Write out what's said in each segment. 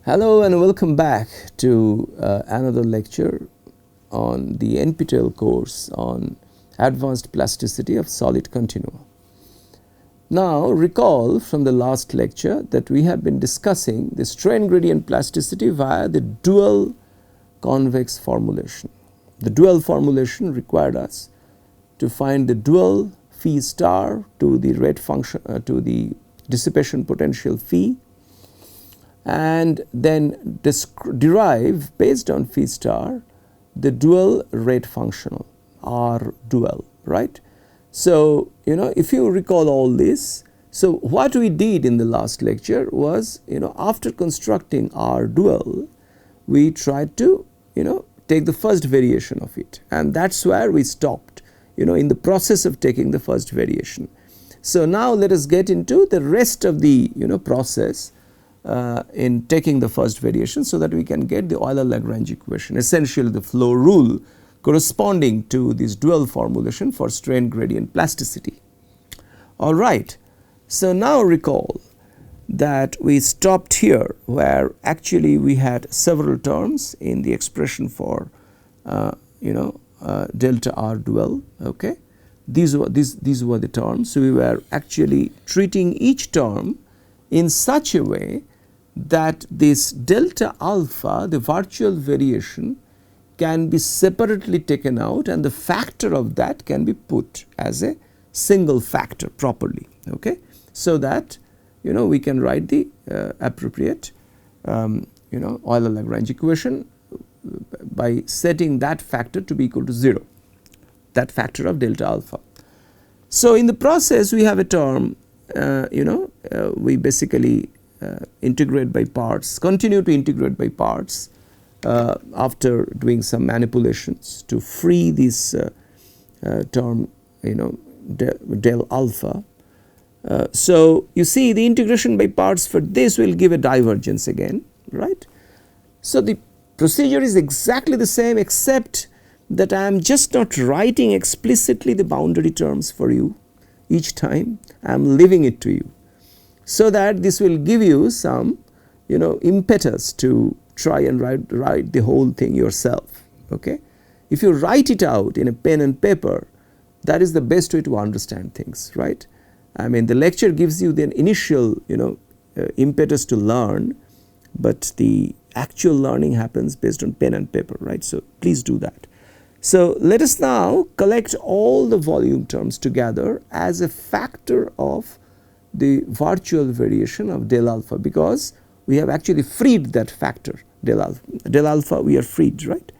Hello and welcome back to another lecture on the NPTEL course on advanced plasticity of solid continua. Now recall from the last lecture that we have been discussing the strain gradient plasticity via the dual convex formulation. The dual formulation required us to find the dual phi star to the rate function to the dissipation potential phi, and then derive based on phi star the dual rate functional R dual, right. So, if you recall all this, so what we did in the last lecture was, after constructing R dual, we tried to, take the first variation of it, and that is where we stopped, in the process of taking the first variation. So now let us get into the rest of the, process in taking the first variation, so that we can get the Euler-Lagrange equation, essentially the flow rule corresponding to this dual formulation for strain gradient plasticity. Alright, so now recall that we stopped here where actually we had several terms in the expression for delta R dual. Okay, these were the terms. So we were actually treating each term in such a way that this delta alpha, the virtual variation, can be separately taken out, and the factor of that can be put as a single factor properly. Okay, so that we can write the appropriate Euler-Lagrange equation by setting that factor to be equal to 0, that factor of delta alpha. So in the process we have a term, we basically integrate by parts, continue to integrate by parts after doing some manipulations to free this term del alpha. So you see the integration by parts for this will give a divergence again, right. So the procedure is exactly the same, except that I am just not writing explicitly the boundary terms for you each time, I am leaving it to you, so that this will give you some impetus to try and write the whole thing yourself. Okay, if you write it out in a pen and paper, that is the best way to understand things, right. I mean, the lecture gives you the initial impetus to learn, but the actual learning happens based on pen and paper, right. So please do that. So let us now collect all the volume terms together as a factor of the virtual variation of del alpha, because we have actually freed that factor del alpha we are freed, right.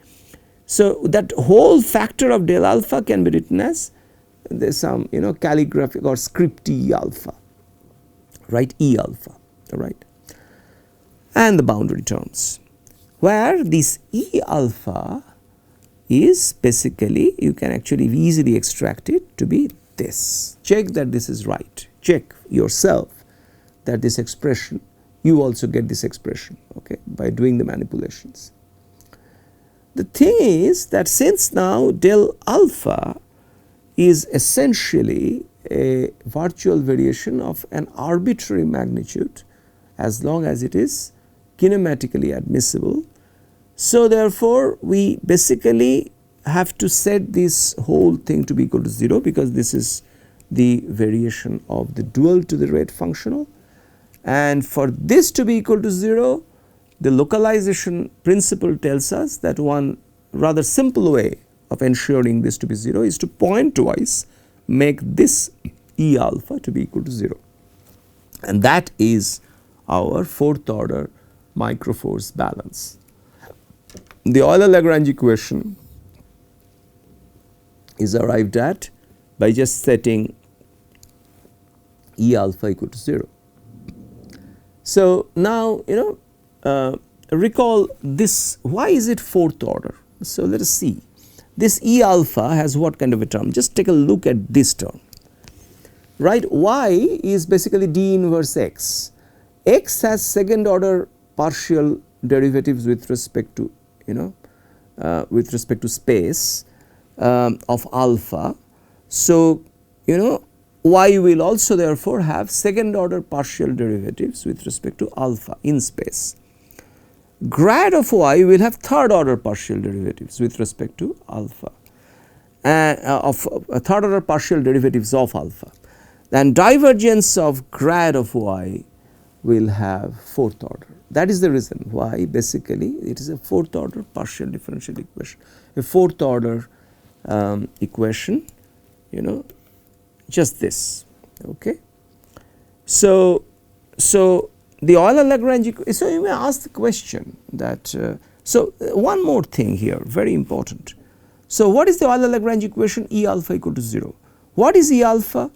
So that whole factor of del alpha can be written as there is some calligraphic or script E alpha, right, E alpha, right, and the boundary terms, where this E alpha is basically, you can actually easily extract it to be this. Check that this is right, check yourself that this expression, you also get this expression, okay, by doing the manipulations. The thing is that since now del alpha is essentially a virtual variation of an arbitrary magnitude, as long as it is kinematically admissible. So therefore we basically have to set this whole thing to be equal to 0, because this is the variation of the dual to the rate functional, and for this to be equal to 0, the localization principle tells us that one rather simple way of ensuring this to be 0 is to pointwise make this E alpha to be equal to 0, and that is our fourth order microforce balance. The Euler-Lagrange equation is arrived at by just setting E alpha equal to 0. So now recall this, why is it fourth order? So let us see, this E alpha has what kind of a term? Just take a look at this term, right. Y is basically D inverse x. X has second order partial derivatives with respect to space of alpha. So y will also therefore have second order partial derivatives with respect to alpha in space. grad of y will have third order partial derivatives with respect to alpha, of third order partial derivatives of alpha, and divergence of grad of y will have fourth order. That is the reason why basically it is a fourth order partial differential equation, a fourth order equation, you know, just this. Okay. So the Euler-Lagrange equation. So you may ask the question that one more thing here, very important. So what is the Euler-Lagrange equation? E alpha equal to 0. What is E alpha?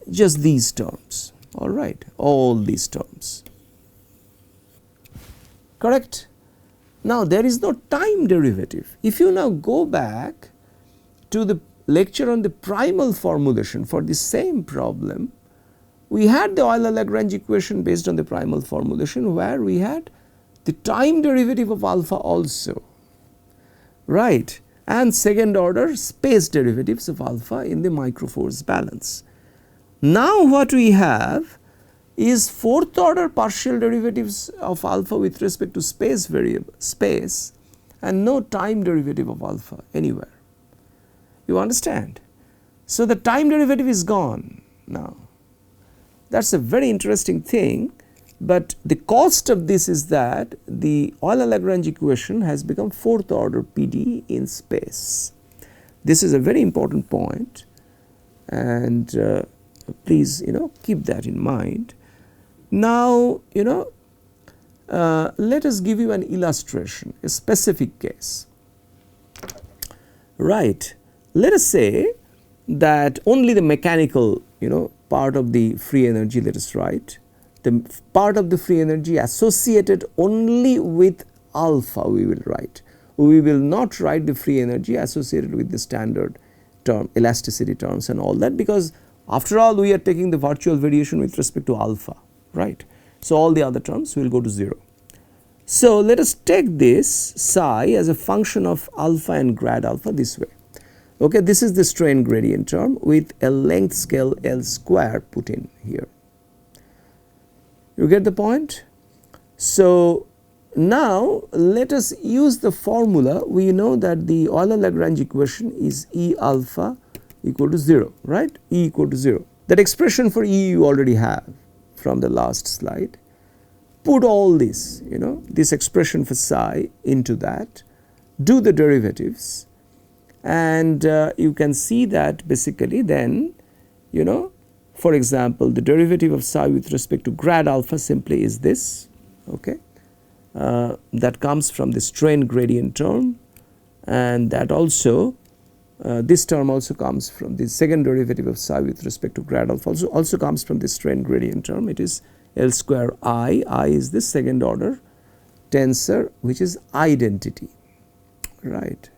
Just these terms, all right, all these terms, correct. Now there is no time derivative. If you now go back to the lecture on the primal formulation for the same problem, we had the Euler-Lagrange equation based on the primal formulation where we had the time derivative of alpha also, right, and second order space derivatives of alpha in the Macroforce balance. Now what we have is fourth order partial derivatives of alpha with respect to space variable space and no time derivative of alpha anywhere. You understand? So the time derivative is gone now. That is a very interesting thing, but the cost of this is that the Euler-Lagrange equation has become fourth order PD in space. This is a very important point, and please keep that in mind. Now let us give you an illustration, a specific case, right. Let us say that only the mechanical part of the free energy, let us write the part of the free energy associated only with alpha we will write. We will not write the free energy associated with the standard term, elasticity terms and all that, because after all we are taking the virtual variation with respect to alpha, right. So all the other terms will go to 0. So let us take this psi as a function of alpha and grad alpha this way. Okay, this is the strain gradient term with a length scale L square put in here. You get the point? So now let us use the formula. We know that the Euler-Lagrange equation is E alpha equal to 0, right, E equal to 0. That expression for E you already have from the last slide. Put all this, this expression for psi into that, do the derivatives, and you can see that basically then for example the derivative of psi with respect to grad alpha simply is this, okay, that comes from the strain gradient term, and that also this term also comes from the second derivative of psi with respect to grad alpha also comes from the strain gradient term. It is L square I is the second order tensor which is identity, right.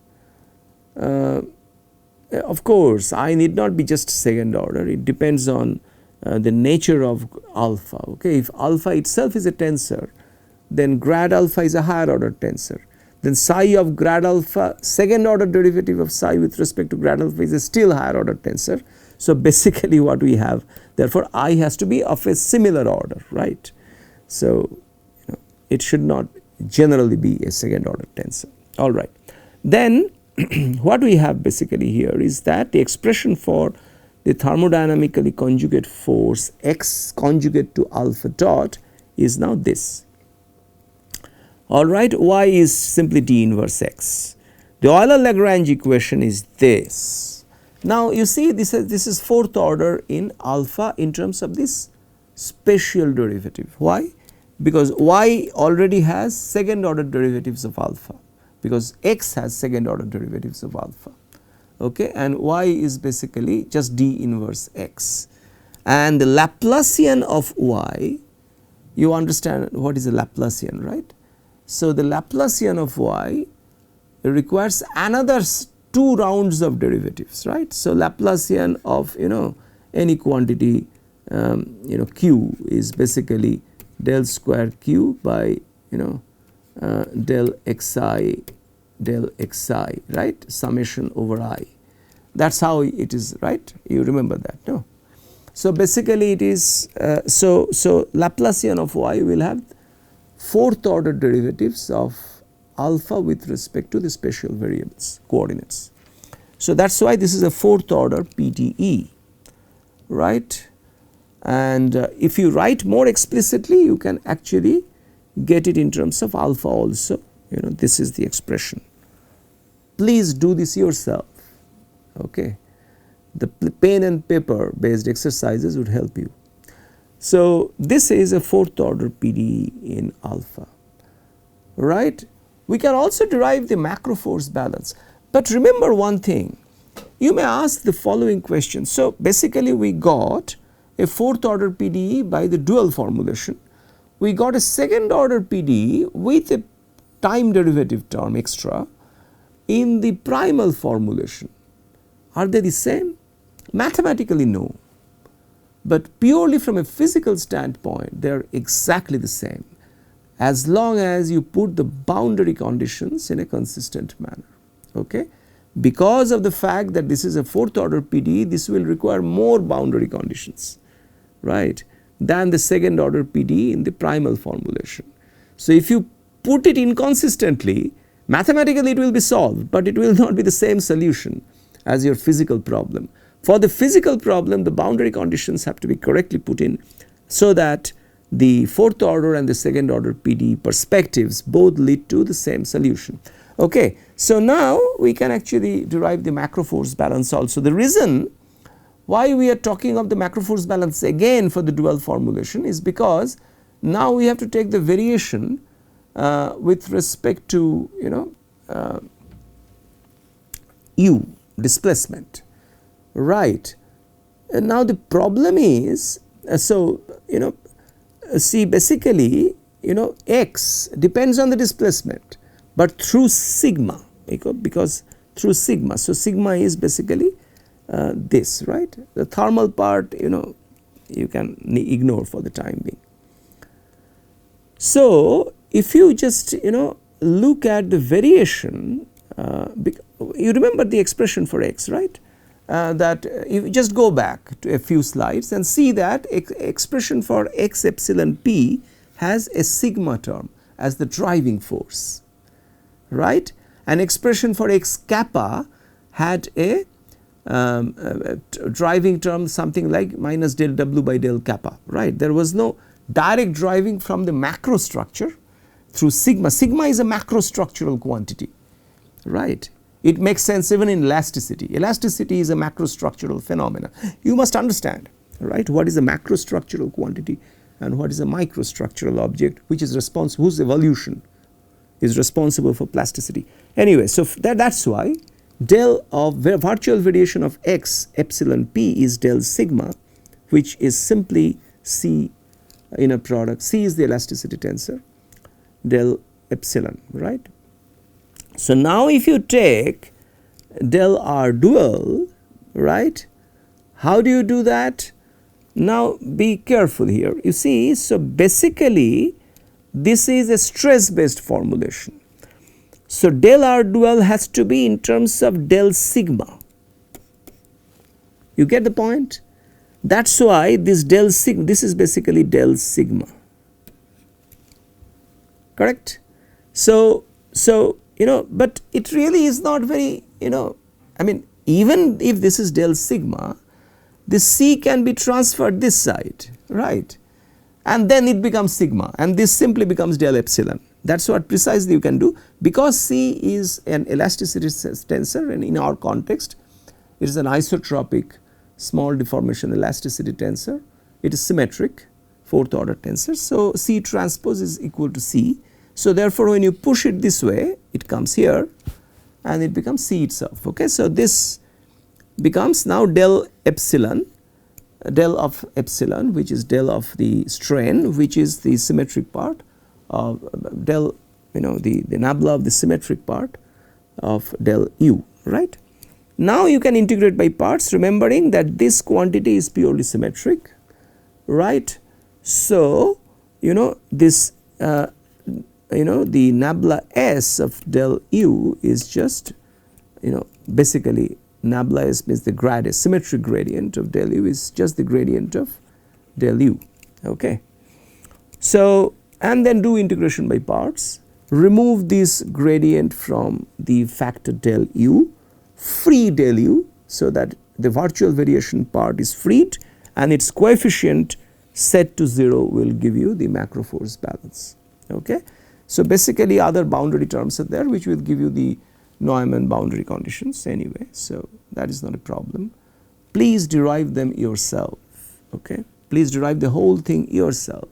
Of course I need not be just second order, it depends on the nature of alpha, okay. If alpha itself is a tensor, then grad alpha is a higher order tensor, then psi of grad alpha, second order derivative of psi with respect to grad alpha is a still higher order tensor. So basically what we have, therefore I has to be of a similar order, right. So it should not generally be a second order tensor, all right. Then what we have basically here is that the expression for the thermodynamically conjugate force x conjugate to alpha dot is now this, all right. Y is simply D inverse x. The Euler-Lagrange equation is this. Now you see this is fourth order in alpha in terms of this spatial derivative. Why? Because y already has second order derivatives of alpha, because x has second order derivatives of alpha, okay, and y is basically just D inverse x, and the Laplacian of y, you understand what is a Laplacian, right. So the Laplacian of y requires another 2 rounds of derivatives, right. So Laplacian of any quantity q is basically del square q by del xi, right, summation over I. That is how it is, right, you remember that, no. So basically it is so Laplacian of y will have fourth order derivatives of alpha with respect to the spatial variables coordinates. So, that is why this is a fourth order PDE, right, and if you write more explicitly you can actually get it in terms of alpha also, this is the expression. Please do this yourself, okay. The pen and paper based exercises would help you. So, this is a fourth order PDE in alpha, right. We can also derive the Macroforce balance, but remember one thing, you may ask the following question. So, basically we got a fourth order PDE by the dual formulation, we got a second order PDE with a time derivative term extra in the primal formulation. Are they the same? Mathematically no, but purely from a physical standpoint they are exactly the same, as long as you put the boundary conditions in a consistent manner, okay. Because of the fact that this is a fourth order PDE, this will require more boundary conditions, right, than the second order PDE in the primal formulation. So, if you put it inconsistently, mathematically it will be solved, but it will not be the same solution as your physical problem. For the physical problem, the boundary conditions have to be correctly put in, so that the fourth order and the second order PDE perspectives both lead to the same solution. Okay. So, now we can actually derive the Macroforce balance also. The reason why we are talking of the Macroforce balance again for the dual formulation is because now we have to take the variation with respect to u displacement, right. And now the problem is, see basically x depends on the displacement, but through sigma, because through sigma. So, sigma is basically this, right. The thermal part you can ignore for the time being. So, if you just look at the variation, you remember the expression for x, right, that you just go back to a few slides and see that expression for x epsilon p has a sigma term as the driving force, right. An expression for x kappa had a driving term something like minus del w by del kappa, right. There was no direct driving from the macro structure through sigma. Sigma is a macrostructural quantity, right. It makes sense even in elasticity. Elasticity is a macrostructural phenomena. You must understand, right, what is a macrostructural quantity and what is a microstructural object, which is responsible, whose evolution is responsible for plasticity. Anyway, so that is why del of virtual variation of x epsilon p is del sigma, which is simply C inner product. C is the elasticity tensor, del epsilon, right. So, now if you take del R dual, right, how do you do that? Now, be careful here, you see. So, basically this is a stress based formulation. So, del R dual has to be in terms of del sigma, you get the point. That is why this del sigma, this is basically del sigma, correct. So but it really is not very, I mean, even if this is del sigma, this C can be transferred this side, right, and then it becomes sigma, and this simply becomes del epsilon. That is what precisely you can do, because C is an elasticity tensor, and in our context it is an isotropic small deformation elasticity tensor. It is symmetric fourth order tensor. So, C transpose is equal to C. So, therefore, when you push it this way, it comes here and it becomes C itself. Okay. So, this becomes now del epsilon, del of epsilon, which is del of the strain, which is the symmetric part of del, the nabla of the symmetric part of del u, right. Now, you can integrate by parts, remembering that this quantity is purely symmetric, right. So, this the nabla S of del u is just basically nabla S means the gradient, symmetric gradient of del u is just the gradient of del u, okay. So, and then do integration by parts, remove this gradient from the factor del u, free del u, so that the virtual variation part is freed and its coefficient set to 0 will give you the Macroforce balance. Okay. So, basically other boundary terms are there which will give you the Neumann boundary conditions anyway. So, that is not a problem. Please derive them yourself. Okay. Please derive the whole thing yourself.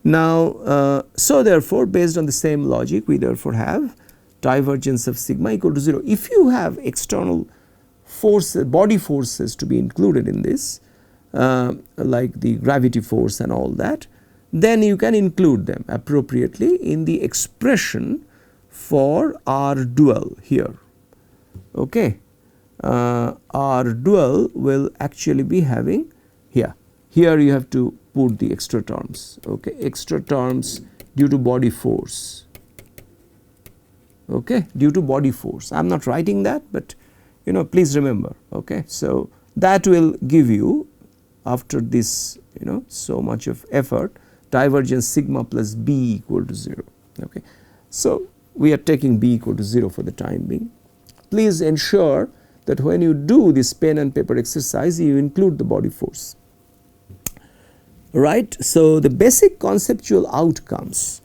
Now, so therefore, based on the same logic, we therefore have divergence of sigma equal to 0. If you have external forces, body forces to be included in this, like the gravity force and all that, then you can include them appropriately in the expression for R dual here. Okay. R dual will actually be having here. Here you have to put the extra terms, okay, extra terms due to body force, okay, due to body force. I am not writing that, but please remember, okay. So, that will give you, after this so much of effort, divergence sigma plus b equal to 0, okay. So, we are taking b equal to 0 for the time being. Please ensure that when you do this pen and paper exercise, you include the body force. Right. So, the basic conceptual outcomes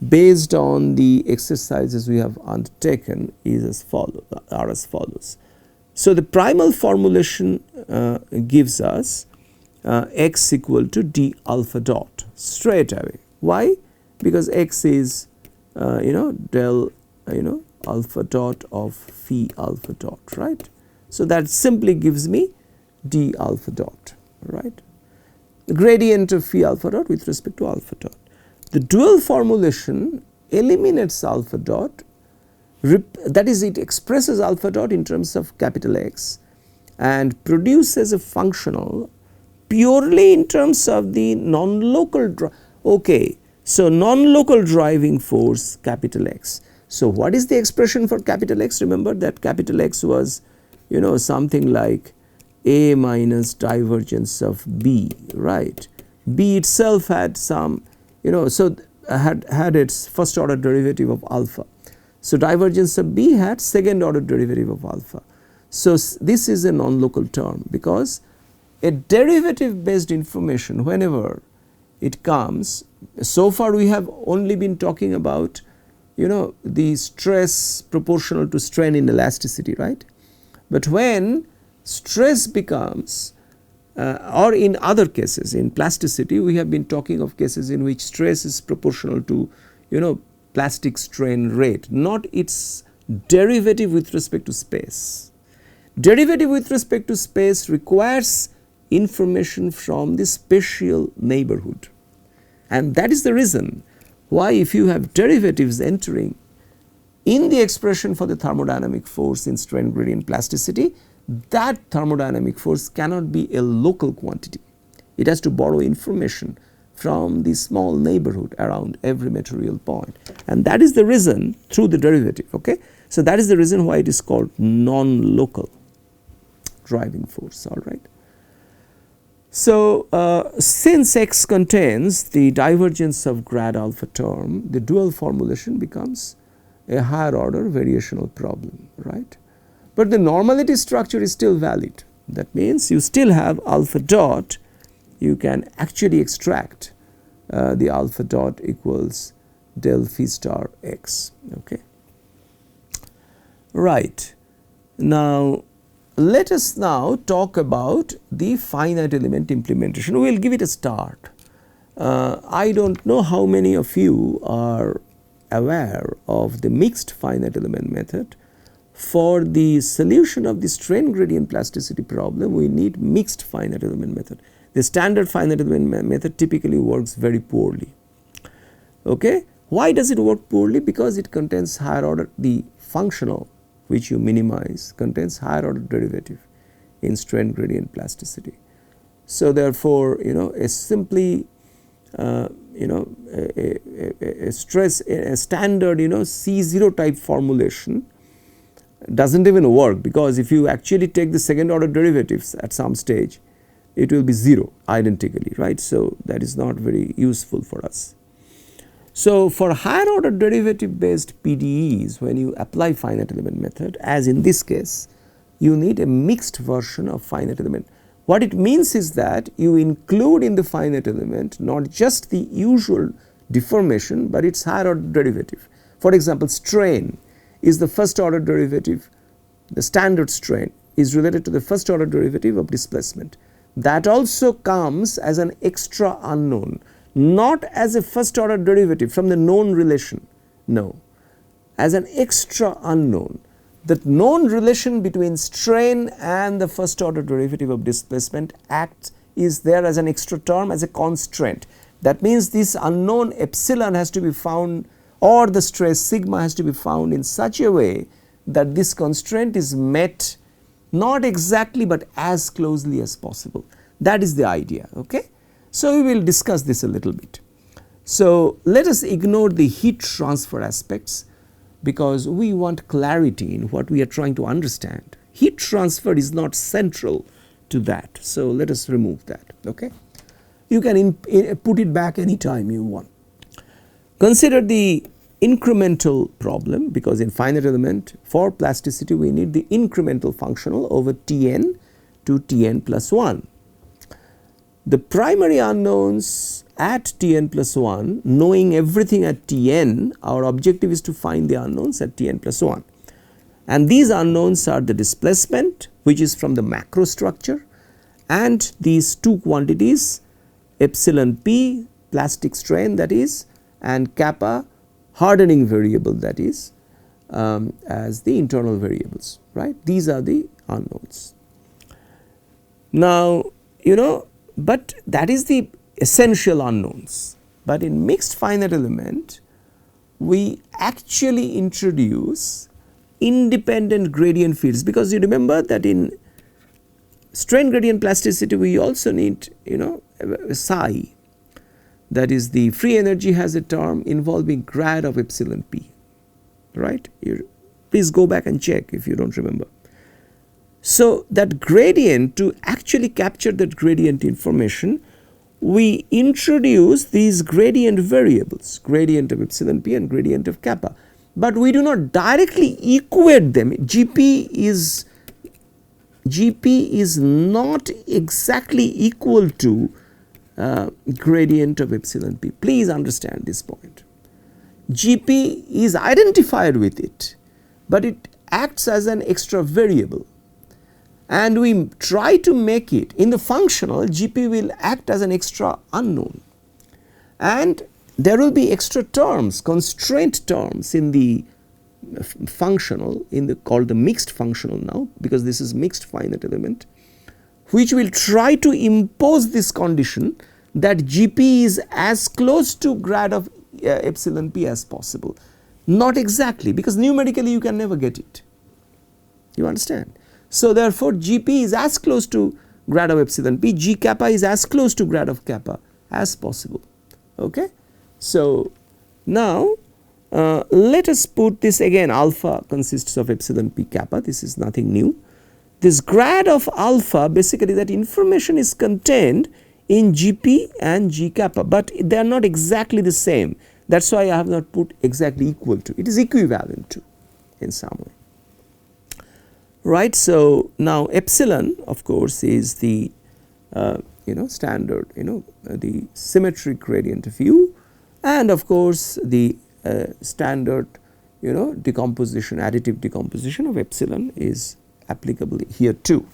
based on the exercises we have undertaken is are as follows. So, the primal formulation gives us x equal to d alpha dot straight away. Why? Because x is del alpha dot of phi alpha dot, right. So, that simply gives me d alpha dot, right. The gradient of phi alpha dot with respect to alpha dot. The dual formulation eliminates alpha dot, that is, it expresses alpha dot in terms of capital X and produces a functional purely in terms of the non-local, okay. So, non-local driving force capital X. So, what is the expression for capital X? Remember that capital X was something like A minus divergence of B, right. B itself had some so had its first order derivative of alpha. So, divergence of B had second order derivative of alpha. So, this is a non-local term, because a derivative based information whenever it comes, so far we have only been talking about the stress proportional to strain in elasticity, right. But when stress becomes or in other cases in plasticity, we have been talking of cases in which stress is proportional to plastic strain rate, not its derivative with respect to space. Derivative with respect to space requires information from the spatial neighborhood, and that is the reason why if you have derivatives entering in the expression for the thermodynamic force in strain gradient plasticity, that thermodynamic force cannot be a local quantity. It has to borrow information from the small neighborhood around every material point, and that is the reason through the derivative, okay. So, that is the reason why it is called non-local driving force, all right. So, since x contains the divergence of grad alpha term, the dual formulation becomes a higher order variational problem, right. But the normality structure is still valid. That means you still have alpha dot, you can actually extract the alpha dot equals del phi star x, okay. Right. Now, let us now talk about the finite element implementation. We will give it a start. I do not know how many of you are aware of the mixed finite element method. For the solution of the strain gradient plasticity problem, we need mixed finite element method. The standard finite element method typically works very poorly, okay. Why does it work poorly? Because it contains higher order, the functional which you minimize contains higher order derivative in strain gradient plasticity. So, therefore, a simply a stress, a standard C0 type formulation does not even work, because if you actually take the second order derivatives at some stage, it will be 0 identically, right. So, that is not very useful for us. So, for higher order derivative based PDEs, when you apply finite element method, as in this case, you need a mixed version of finite element. What it means is that you include in the finite element not just the usual deformation, but its higher order derivative. For example, strain is the first order derivative, the standard strain is related to the first order derivative of displacement. That also comes as an extra unknown, not as a first order derivative from the known relation, no, as an extra unknown. The known relation between strain and the first order derivative of displacement is there as an extra term, as a constraint. That means this unknown epsilon has to be found, or the stress sigma has to be found in such a way that this constraint is met not exactly but as closely as possible. That is the idea, okay. So, we will discuss this a little bit. So, let us ignore the heat transfer aspects, because we want clarity in what we are trying to understand. Heat transfer is not central to that. So, let us remove that, okay. You can put it back anytime you want. Consider the incremental problem, because in finite element for plasticity we need the incremental functional over Tn to Tn plus 1. The primary unknowns at Tn plus 1, knowing everything at Tn, our objective is to find the unknowns at Tn plus 1. And these unknowns are the displacement, which is from the macro structure, and these two quantities, epsilon p, plastic strain, that is, and kappa, hardening variable, that is, as the internal variables, right. These are the unknowns. Now, but that is the essential unknowns, but in mixed finite element we actually introduce independent gradient fields, because you remember that in strain gradient plasticity we also need psi, that is the free energy has a term involving grad of epsilon p, right. Please go back and check if you do not remember. So, that gradient, to actually capture that gradient information, we introduce these gradient variables, gradient of epsilon p and gradient of kappa, but we do not directly equate them. Gp is not exactly equal to gradient of epsilon p. Please understand this point. Gp is identified with it, but it acts as an extra variable, and we try to make it in the functional. Gp will act as an extra unknown, and there will be extra terms, constraint terms in the functional, called the mixed functional now, because this is mixed finite element, which will try to impose this condition that Gp is as close to grad of epsilon p as possible. Not exactly, because numerically you can never get it, you understand. So, therefore, Gp is as close to grad of epsilon p, G kappa is as close to grad of kappa as possible, okay. So, now let us put this again, alpha consists of epsilon p kappa, this is nothing new. This grad of alpha, basically that information is contained in Gp and G kappa, but they are not exactly the same. That is why I have not put exactly equal to, it is equivalent to in some way, right. So, now epsilon of course is the standard the symmetric gradient of u, and of course the standard decomposition, additive decomposition of epsilon is applicable here too,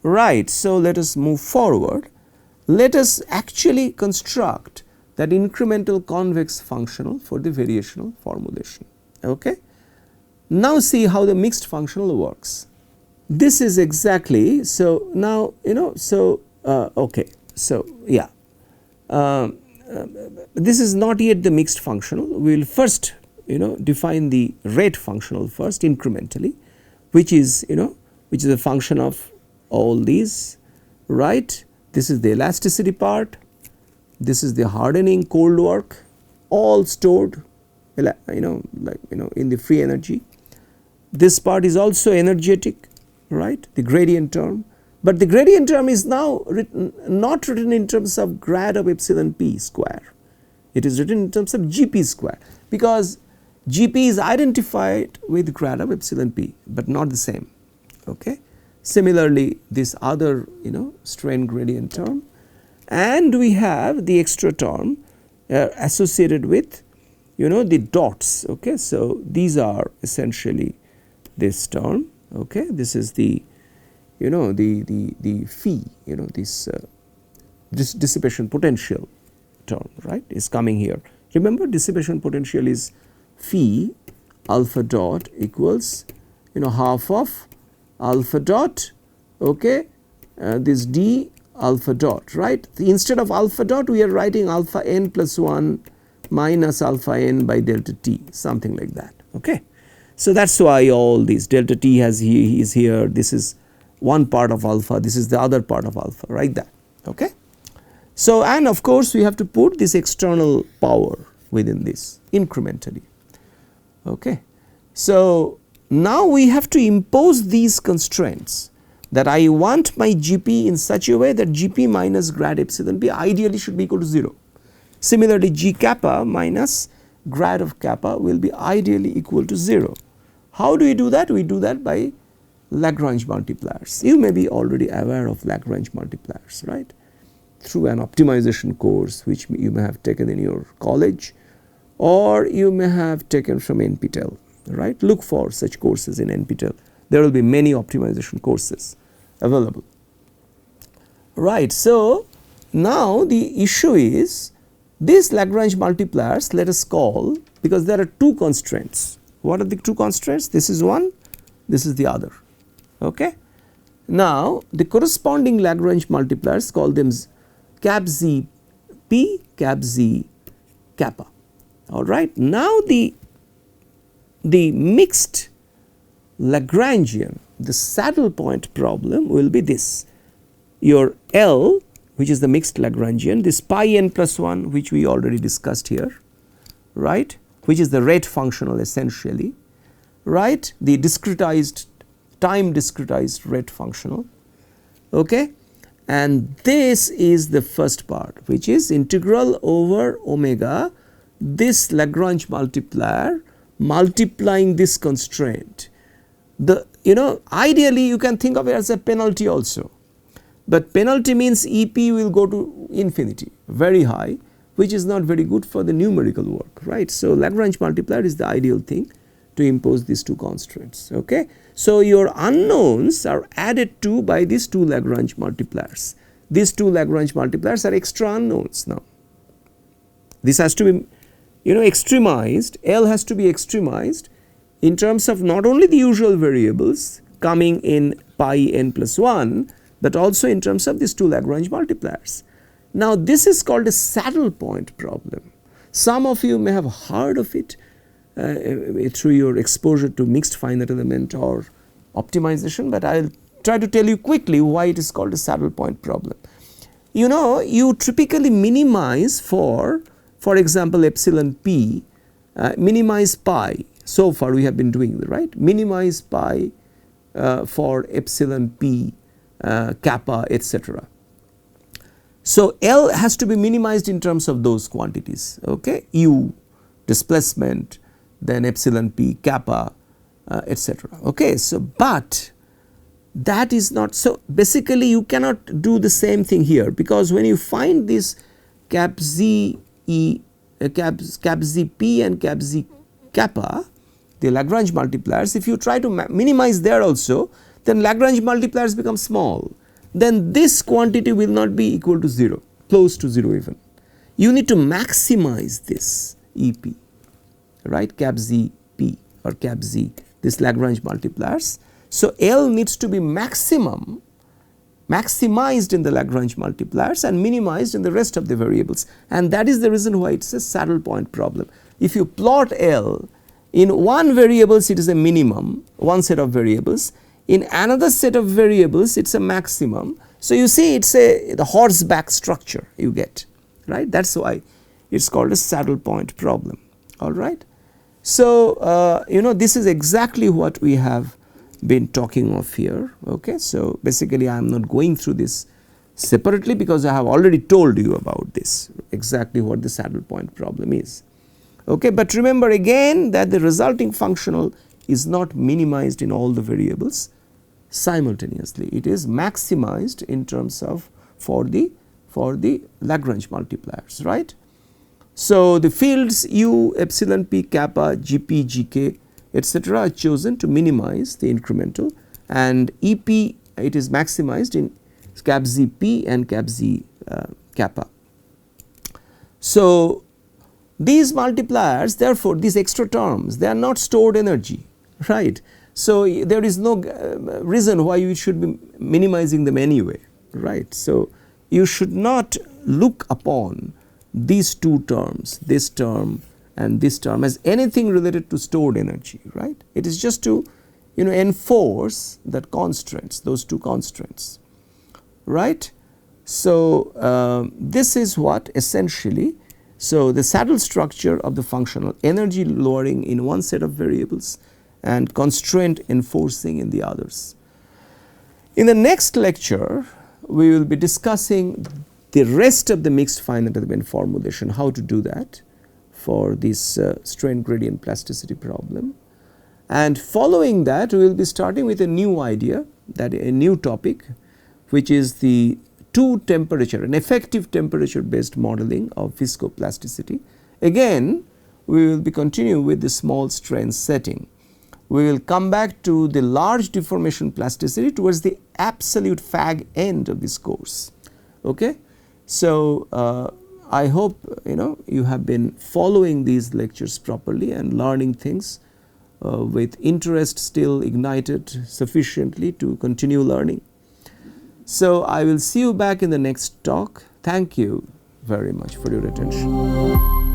right. So, let us move forward. Let us actually construct that incremental convex functional for the variational formulation, okay. Now, see how the mixed functional works. This is exactly, so now okay, so yeah, this is not yet the mixed functional. We will first define the rate functional first incrementally, which is a function of all these, right. This is the elasticity part, this is the hardening cold work, all stored in the free energy. This part is also energetic, right, the gradient term. but the gradient term is now not written in terms of grad of epsilon p square, it is written in terms of gp square, because gp is identified with grad of epsilon p, but not the same. Okay. Similarly, this other strain gradient term, and we have the extra term associated with the dots. Okay. So, these are essentially this term. Okay. This is the the phi, this dissipation potential term, right, is coming here. Remember, dissipation potential is phi alpha dot equals half of alpha dot, okay, this d alpha dot, right. Instead of alpha dot we are writing alpha n plus 1 minus alpha n by delta t, something like that. Okay. So, that is why all these delta t is here, this is one part of alpha, this is the other part of alpha, like that. Okay. So, and of course, we have to put this external power within this incrementally. Okay. So, now we have to impose these constraints, that I want my Gp in such a way that Gp minus grad epsilon p ideally should be equal to 0. Similarly, G kappa minus grad of kappa will be ideally equal to 0. How do we do that? We do that by Lagrange multipliers. You may be already aware of Lagrange multipliers, right, through an optimization course which you may have taken in your college, or you may have taken from NPTEL, right. Look for such courses in NPTEL, there will be many optimization courses available, right. So, now the issue is these Lagrange multipliers, let us call, because there are two constraints. What are the two constraints? This is one, this is the other. Okay. Now, the corresponding Lagrange multipliers, call them cap z p, cap z kappa, all right. Now, the mixed Lagrangian, the saddle point problem will be this, your L, which is the mixed Lagrangian, this pi n plus 1 which we already discussed here, right, which is the rate functional essentially, right, the discretized time discretized rate functional, okay. And this is the first part, which is integral over omega this Lagrange multiplier multiplying this constraint. The ideally you can think of it as a penalty also, but penalty means EP will go to infinity, very high, which is not very good for the numerical work, right. So, Lagrange multiplier is the ideal thing to impose these two constraints. Okay. So, your unknowns are added to by these two Lagrange multipliers. These two Lagrange multipliers are extra unknowns now. This has to be extremized, L has to be extremized in terms of not only the usual variables coming in pi n plus 1, but also in terms of these two Lagrange multipliers. Now, this is called a saddle point problem. Some of you may have heard of it through your exposure to mixed finite element or optimization, but I will try to tell you quickly why it is called a saddle point problem. You typically minimize for example, epsilon p, minimize pi, so far we have been doing the right, minimize pi for epsilon p, kappa, etc. So, L has to be minimized in terms of those quantities, okay, u, displacement, then epsilon p, kappa, etc. Okay. So, but that is not, so basically you cannot do the same thing here, because when you find this cap z e, cap z p and cap z kappa, the Lagrange multipliers, if you try to minimize there also, then Lagrange multipliers become small, then this quantity will not be equal to 0, close to 0 even. You need to maximize this EP, right, cap z p or cap z, this Lagrange multipliers. So, L needs to be maximized in the Lagrange multipliers and minimized in the rest of the variables, and that is the reason why it is a saddle point problem. If you plot L in one variables, it is a minimum, one set of variables, in another set of variables it is a maximum. So, you see it is the horseback structure you get, right, that is why it is called a saddle point problem, all right. So, this is exactly what we have been talking of here. Okay. So, basically I am not going through this separately because I have already told you about this, exactly what the saddle point problem is. Okay. But remember again that the resulting functional is not minimized in all the variables simultaneously, it is maximized in terms of for the Lagrange multipliers, right. So, the fields u, epsilon p, kappa, gp, gk etc. are chosen to minimize the incremental, and EP it is maximized in cap z p and cap z kappa. So, these multipliers, therefore, these extra terms, they are not stored energy, right. So, there is no reason why you should be minimizing them anyway, right. So, you should not look upon these two terms, this term and this term, as anything related to stored energy, right. It is just to enforce that constraints, those two constraints, right. So, this is what essentially, so the saddle structure of the functional, energy lowering in one set of variables and constraint enforcing in the others. In the next lecture we will be discussing the rest of the mixed finite element formulation, how to do that for this strain gradient plasticity problem. And following that we will be starting with a new idea, that a new topic, which is the two temperature, an effective temperature based modeling of viscoplasticity. Again we will be continuing with the small strain setting. We will come back to the large deformation plasticity towards the absolute fag end of this course. Okay. So, I hope you have been following these lectures properly and learning things with interest still ignited sufficiently to continue learning. So, I will see you back in the next talk. Thank you very much for your attention.